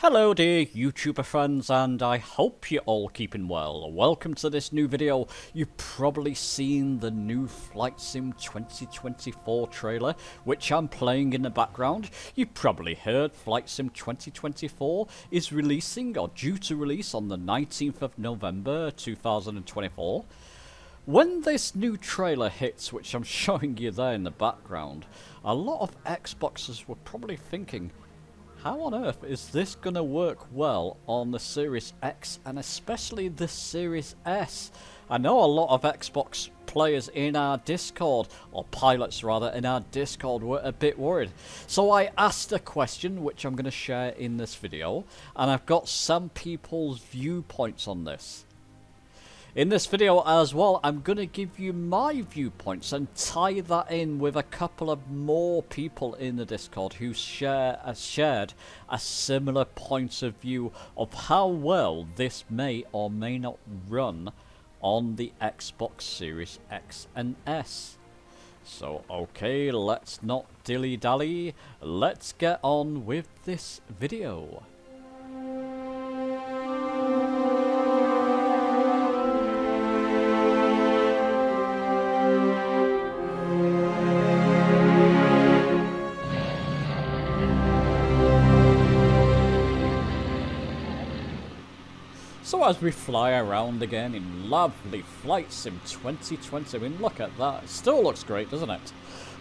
Hello dear YouTuber friends, and I hope you're all keeping well. Welcome to this new video. You've probably seen the new Flight Sim 2024 trailer, which I'm playing in the background. You've probably heard Flight Sim 2024 is releasing, or due to release, on the 19th of November 2024. When this new trailer hits, which I'm showing you there in the background, a lot of Xboxers were probably thinking, how on earth is this going to work well on the Series X and especially the Series S? I know a lot of Xbox players in our Discord, or pilots rather, in our Discord were a bit worried. So I asked a question which I'm going to share in this video, and I've got some people's viewpoints on this. In this video as well, I'm going to give you my viewpoints and tie that in with a couple of more people in the Discord who shared a similar point of view of how well this may or may not run on the Xbox Series X and S. So, okay, let's not dilly-dally. Let's get on with this video. So as we fly around again in lovely Flight Sim 2020, I mean, look at that. It still looks great, doesn't it?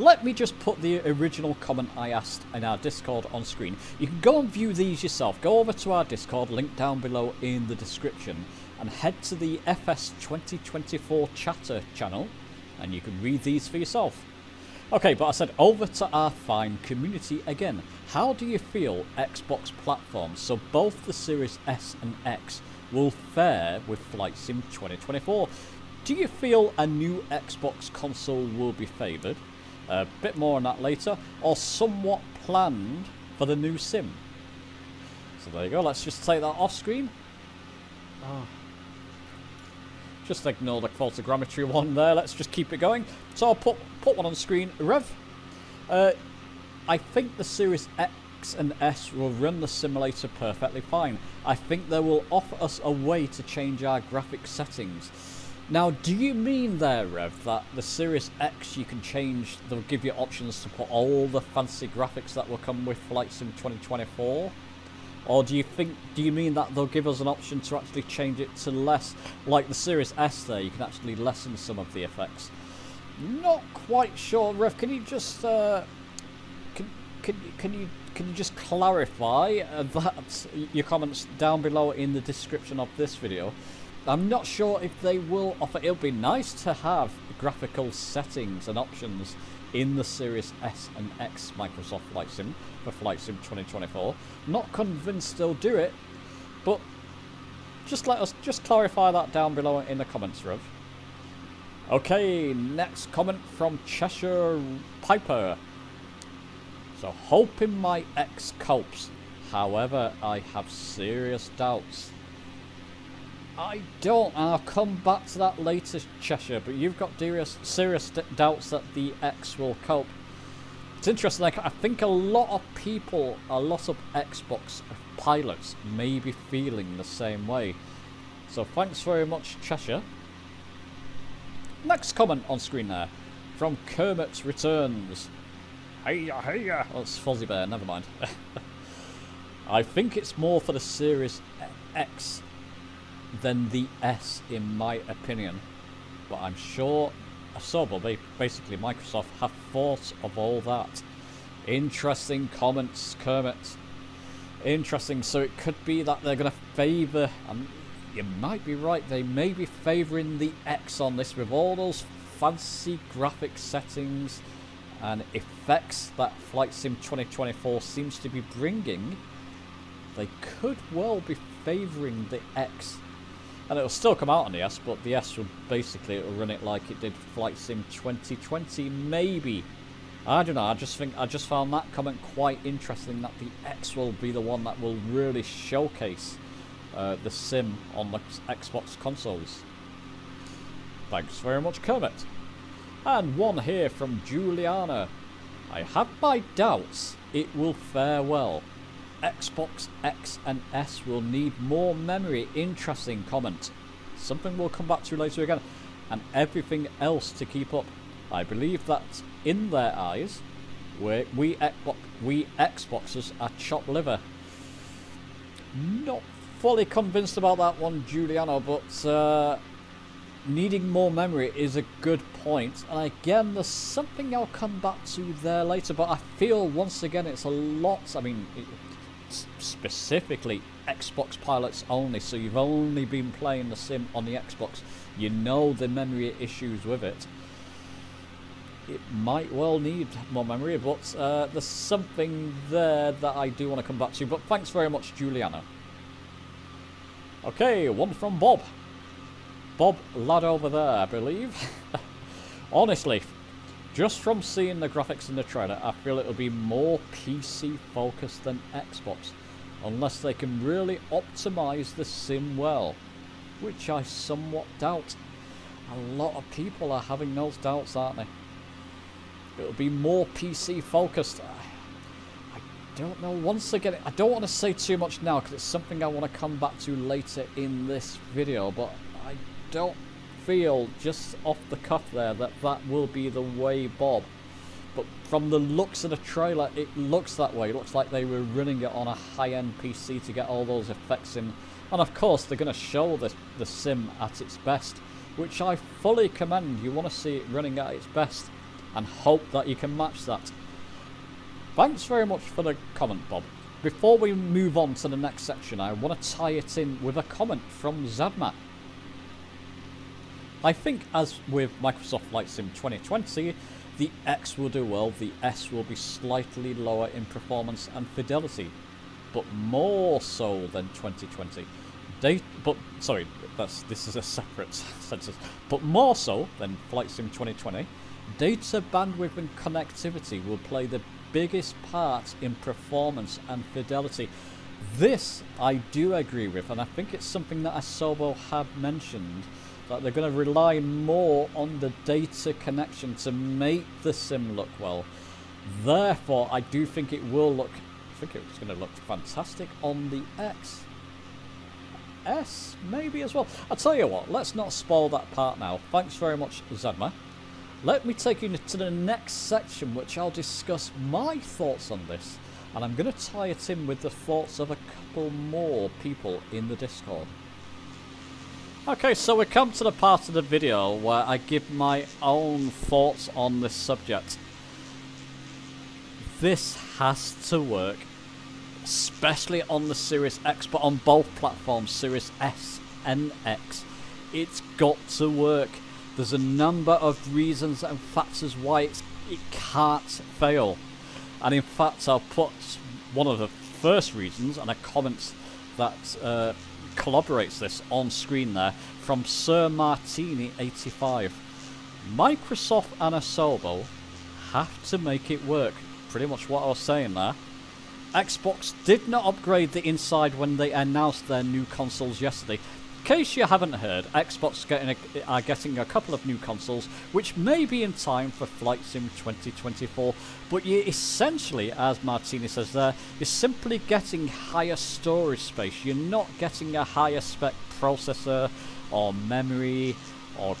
Let me just put the original comment I asked in our Discord on screen. You can go and view these yourself. Go over to our Discord, link down below in the description, and head to the FS2024 chatter channel, and you can read these for yourself. Okay, but I said over to our fine community again. How do you feel Xbox platforms, so both the Series S and X, will fare with Flight Sim 2024? Do you feel a new Xbox console will be favoured? A bit more on that later, or somewhat planned for the new sim? So there you go, let's just take that off screen. Just ignore the photogrammetry one there, let's just keep it going. So I'll put one on screen. Rev, I think the Series X and S will run the simulator perfectly fine. I think they will offer us a way to change our graphic settings. Now, do you mean there, Rev, that the Series X you can change, they'll give you options to put all the fancy graphics that will come with Flight Sim 2024? Or do you mean that they'll give us an option to actually change it to less, like the Series S there, you can actually lessen some of the effects? Not quite sure, Rev, can you just, can you just clarify that your comments down below in the description of this video? I'm not sure if they will offer. It'll be nice to have graphical settings and options in the Series S and X Microsoft Flight Sim for Flight Sim 2024. Not convinced they'll do it, but just let us just clarify that down below in the comments, Rev. Okay, next comment from Cheshire Piper. So, hoping my X copes. However, I have serious doubts. I don't, and I'll come back to that later, Cheshire, but you've got serious doubts that the X will cope. It's interesting, like, I think a lot of people, a lot of Xbox pilots may be feeling the same way. So, thanks very much, Cheshire. Next comment on screen there, from Kermit Returns. Hey-ya. Oh, it's Fuzzy Bear, never mind. I think it's more for the Series X than the S, in my opinion. But I'm sure, basically Microsoft have thought of all that. Interesting comments, Kermit. Interesting, so it could be that they're going to favour, and you might be right, they may be favouring the X on this with all those fancy graphic settings and effects that Flight Sim 2024 seems to be bringing. They could well be favouring the X, and it'll still come out on the S, but the S will basically, it'll run it like it did Flight Sim 2020, maybe. I don't know, I just found that comment quite interesting, that the X will be the one that will really showcase the sim on the Xbox consoles. Thanks very much, Kermit. And one here from Juliana. I have my doubts it will fare well. Xbox X and S will need more memory. Interesting comment. Something we'll come back to later again. And everything else to keep up. I believe that in their eyes, we Xboxers are chopped liver. Not fully convinced about that one, Giuliano, but needing more memory is a good point. And again, there's something I'll come back to there later, but I feel once again it's a lot. I mean, specifically Xbox pilots only, so you've only been playing the sim on the Xbox. You know the memory issues with it. It might well need more memory, but there's something there that I do want to come back to. But thanks very much, Giuliano. Okay, one from Bob. Bob, lad over there, I believe. Honestly, just from seeing the graphics in the trailer, I feel it'll be more PC focused than Xbox, unless they can really optimize the sim well, which I somewhat doubt. A lot of people are having those doubts, aren't they? It'll be more PC focused. I don't know. Once again, I don't want to say too much now because it's something I want to come back to later in this video, but I don't feel just off the cuff there that that will be the way, Bob. But from the looks of the trailer, it looks that way. It looks like they were running it on a high-end PC to get all those effects in. And of course, they're going to show the sim at its best, which I fully commend. You want to see it running at its best and hope that you can match that. Thanks very much for the comment, Bob. Before we move on to the next section, I want to tie it in with a comment from Zadma. I think, as with Microsoft Flight Sim 2020, the X will do well, the S will be slightly lower in performance and fidelity, but more so than 2020. This is a separate sentence. But more so than Flight Sim 2020, data bandwidth and connectivity will play the biggest part in performance and fidelity. This I do agree with, and I think it's something that Asobo had mentioned, that they're going to rely more on the data connection to make the sim look well. Therefore, I do think it will look, I think it's going to look fantastic on the X. S, maybe as well. I'll tell you what, let's not spoil that part now. Thanks very much, Zadma. Let me take you to the next section, which I'll discuss my thoughts on this. And I'm going to tie it in with the thoughts of a couple more people in the Discord. Okay, so we come to the part of the video where I give my own thoughts on this subject. This has to work, especially on the Series X, but on both platforms, Series S and X. It's got to work. There's a number of reasons and factors why it can't fail. And in fact, I'll put one of the first reasons and a comment that corroborates this on screen there from Sir Martini 85. Microsoft and Asobo have to make it work. Pretty much what I was saying there. Xbox did not upgrade the inside when they announced their new consoles yesterday. In case you haven't heard, Xbox are getting a couple of new consoles, which may be in time for Flight Sim 2024, but you essentially, as Martini says there, you're simply getting higher storage space. You're not getting a higher spec processor or memory or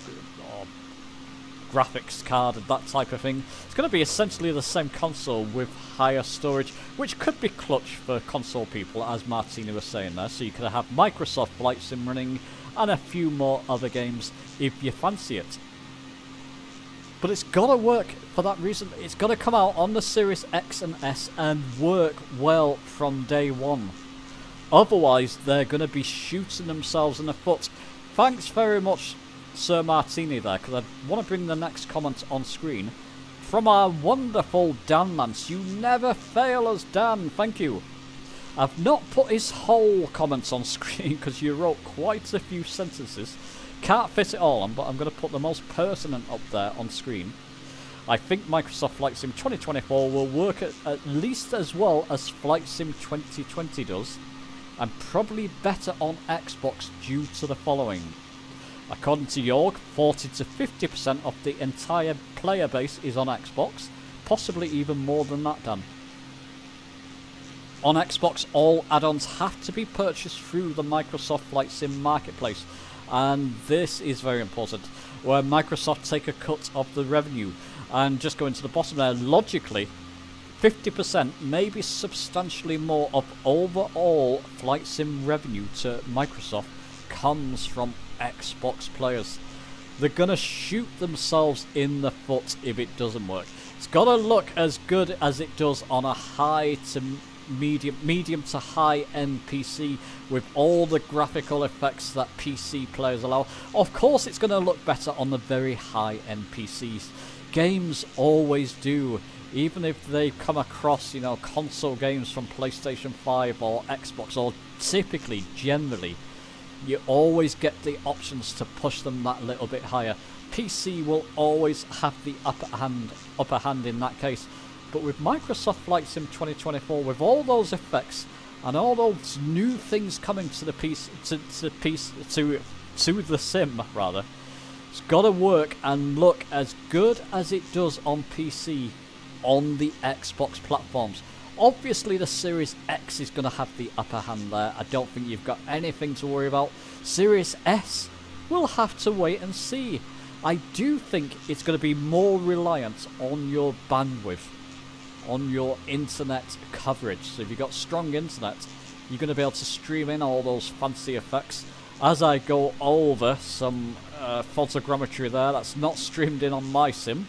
graphics card and that type of thing. It's going to be essentially the same console with higher storage, which could be clutch for console people, as Martini was saying there. So you could have Microsoft Flight Sim running and a few more other games if you fancy it. But it's got to work for that reason. It's got to come out on the Series X and S and work well from day one. Otherwise, they're going to be shooting themselves in the foot. Thanks very much, Sir Martini, there, because I want to bring the next comment on screen from our wonderful Dan Mance. You never fail us, Dan. Thank you. I've not put his whole comments on screen because you wrote quite a few sentences. Can't fit it all on, but I'm going to put the most pertinent up there on screen. I think Microsoft Flight Sim 2024 will work at least as well as Flight Sim 2020 does, and probably better on Xbox due to the following. According to Jorg, 40 to 50% of the entire player base is on Xbox, possibly even more than that, Dan. On Xbox, all add-ons have to be purchased through the Microsoft Flight Sim Marketplace, and this is very important, where Microsoft take a cut of the revenue. And just going to the bottom there, logically, 50%, maybe substantially more of overall Flight Sim revenue to Microsoft comes from Xbox players. They're gonna shoot themselves in the foot if it doesn't work. It's gotta look as good as it does on a high to medium to high-end PC with all the graphical effects that PC players allow. Of course it's gonna look better on the very high-end PCs. Games always do. Even if they come across, you know, console games from PlayStation 5 or Xbox, or typically, generally, you always get the options to push them that little bit higher. PC will always have the upper hand in that case. But with Microsoft Flight Sim 2024, with all those effects and all those new things coming to the the sim rather, it's got to work and look as good as it does on PC on the Xbox platforms. Obviously the Series X is going to have the upper hand there. I don't think you've got anything to worry about. Series S, we'll have to wait and see. I do think it's going to be more reliant on your bandwidth, on your internet coverage. So if you've got strong internet, you're going to be able to stream in all those fancy effects. As I go over some photogrammetry there, that's not streamed in on my sim.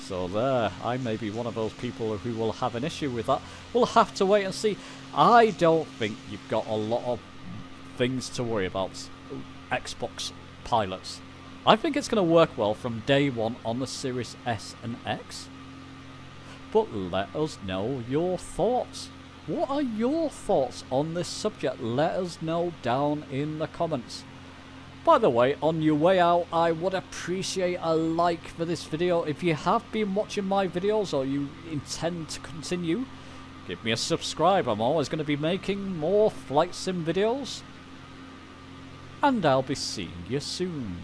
So there, I may be one of those people who will have an issue with that. We'll have to wait and see. I don't think you've got a lot of things to worry about, Xbox pilots. I think it's going to work well from day one on the Series S and X. But let us know your thoughts. What are your thoughts on this subject? Let us know down in the comments. By the way, on your way out, I would appreciate a like for this video. If you have been watching my videos or you intend to continue, give me a subscribe. I'm always going to be making more Flight Sim videos. And I'll be seeing you soon.